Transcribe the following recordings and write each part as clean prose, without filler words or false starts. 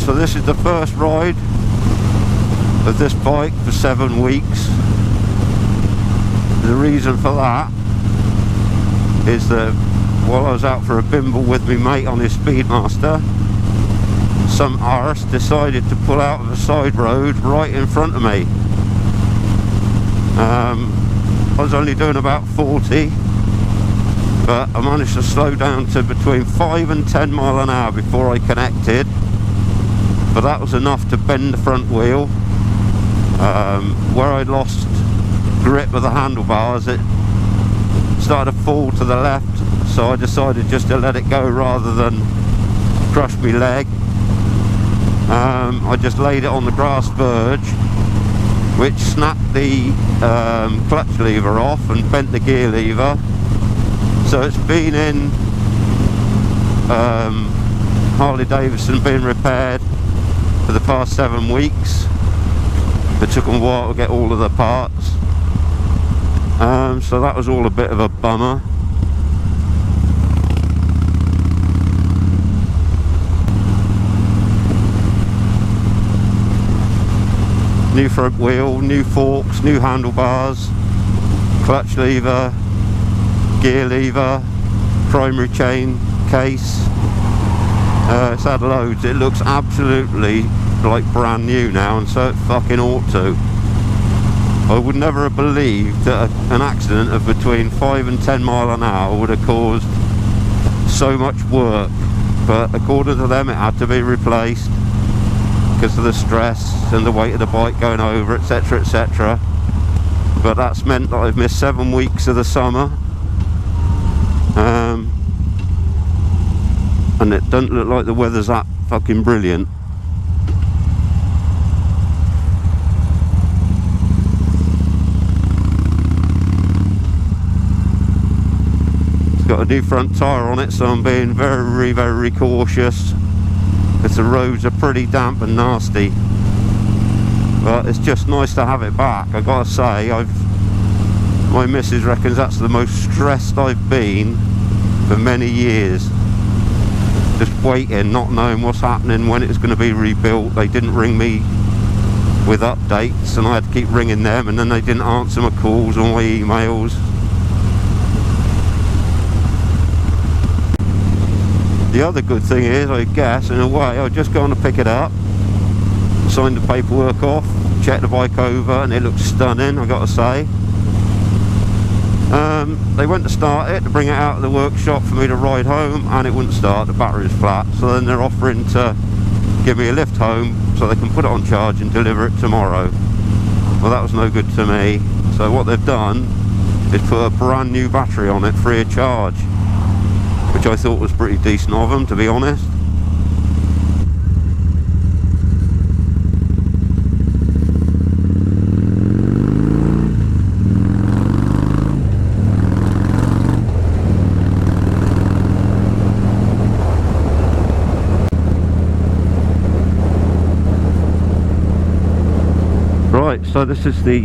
So this is the first ride of this bike for 7 weeks. The reason for that is that while I was out for a bimble with me mate on his Speedmaster, some arse decided to pull out of a side road right in front of me. I was only doing about 40, but I managed to slow down to between 5 and 10 mile an hour before I connected, but that was enough to bend the front wheel. Where I lost grip of the handlebars, it started to fall to the left, so I decided just to let it go rather than crush my leg. I just laid it on the grass verge, which snapped the clutch lever off and bent the gear lever. So it's been in Harley Davidson, being repaired for the past 7 weeks. It took them a while to get all of the parts, so that was all a bit of a bummer. New front wheel, new forks, new handlebars, clutch lever, gear lever, primary chain case. It's had loads. It looks absolutely like brand new now, and so it fucking ought to. I would never have believed that an accident of between 5 and 10 mile an hour would have caused so much work, but according to them it had to be replaced because of the stress and the weight of the bike going over, etc, etc. But that's meant that I've missed 7 weeks of the summer, and it doesn't look like the weather's that fucking brilliant. It's got a new front tyre on it, so I'm being very, very cautious, because the roads are pretty damp and nasty. But it's just nice to have it back. I gotta say, my missus reckons that's the most stressed I've been for many years. Just waiting, not knowing what's happening, when it's going to be rebuilt. They didn't ring me with updates, and I had to keep ringing them, and then they didn't answer my calls or my emails. The other good thing is, I guess, in a way, I just gone to pick it up, signed the paperwork off, checked the bike over, and it looks stunning, I gotta say. They went to start it, to bring it out of the workshop for me to ride home, and it wouldn't start, the battery was flat. So then they're offering to give me a lift home so they can put it on charge and deliver it tomorrow. Well, that was no good to me. So what they've done is put a brand new battery on it free of charge, which I thought was pretty decent of them, to be honest. Right, so this is the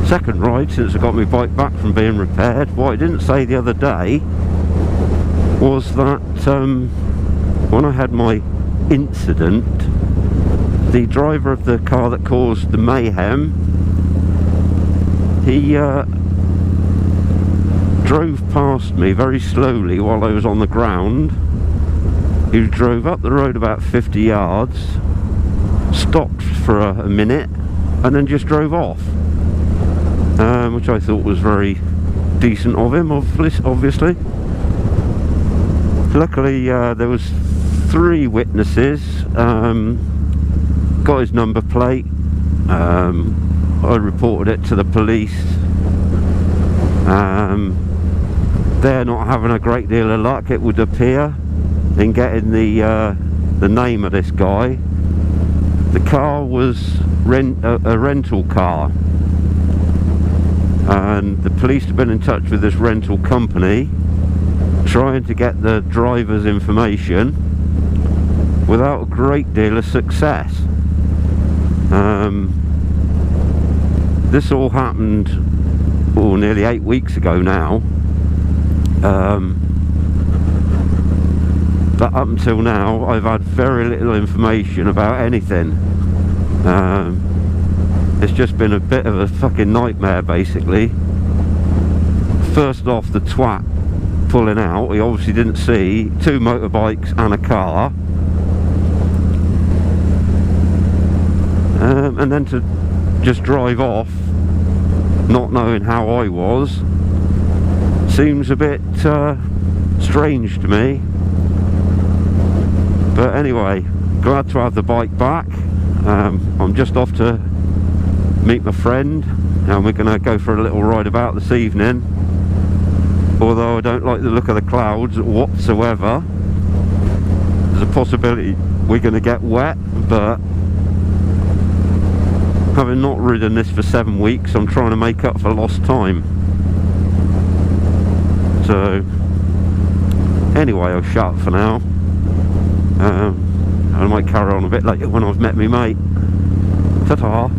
second ride since I got my bike back from being repaired. What I didn't say the other day was that when I had my incident, the driver of the car that caused the mayhem, he drove past me very slowly while I was on the ground. He drove up the road about 50 yards, stopped for a minute, and then just drove off, which I thought was very decent of him, obviously. Luckily there was 3 witnesses, got his number plate, I reported it to the police. They're not having a great deal of luck, it would appear, in getting the name of this guy. The car was a rental car, and the police have been in touch with this rental company trying to get the driver's information without a great deal of success. This all happened nearly 8 weeks ago now. but up until now I've had very little information about anything. It's just been a bit of a fucking nightmare basically. First off, the twat pulling out, he obviously didn't see 2 motorbikes and a car, and then to just drive off not knowing how I was seems a bit strange to me. But anyway, glad to have the bike back. I'm just off to meet my friend and we're going to go for a little ride about this evening, although I don't like the look of the clouds whatsoever. There's a possibility we're going to get wet, but having not ridden this for 7 weeks, I'm trying to make up for lost time. So anyway, I'll shut up for now. I might carry on a bit later when I've met me mate. Ta-ta.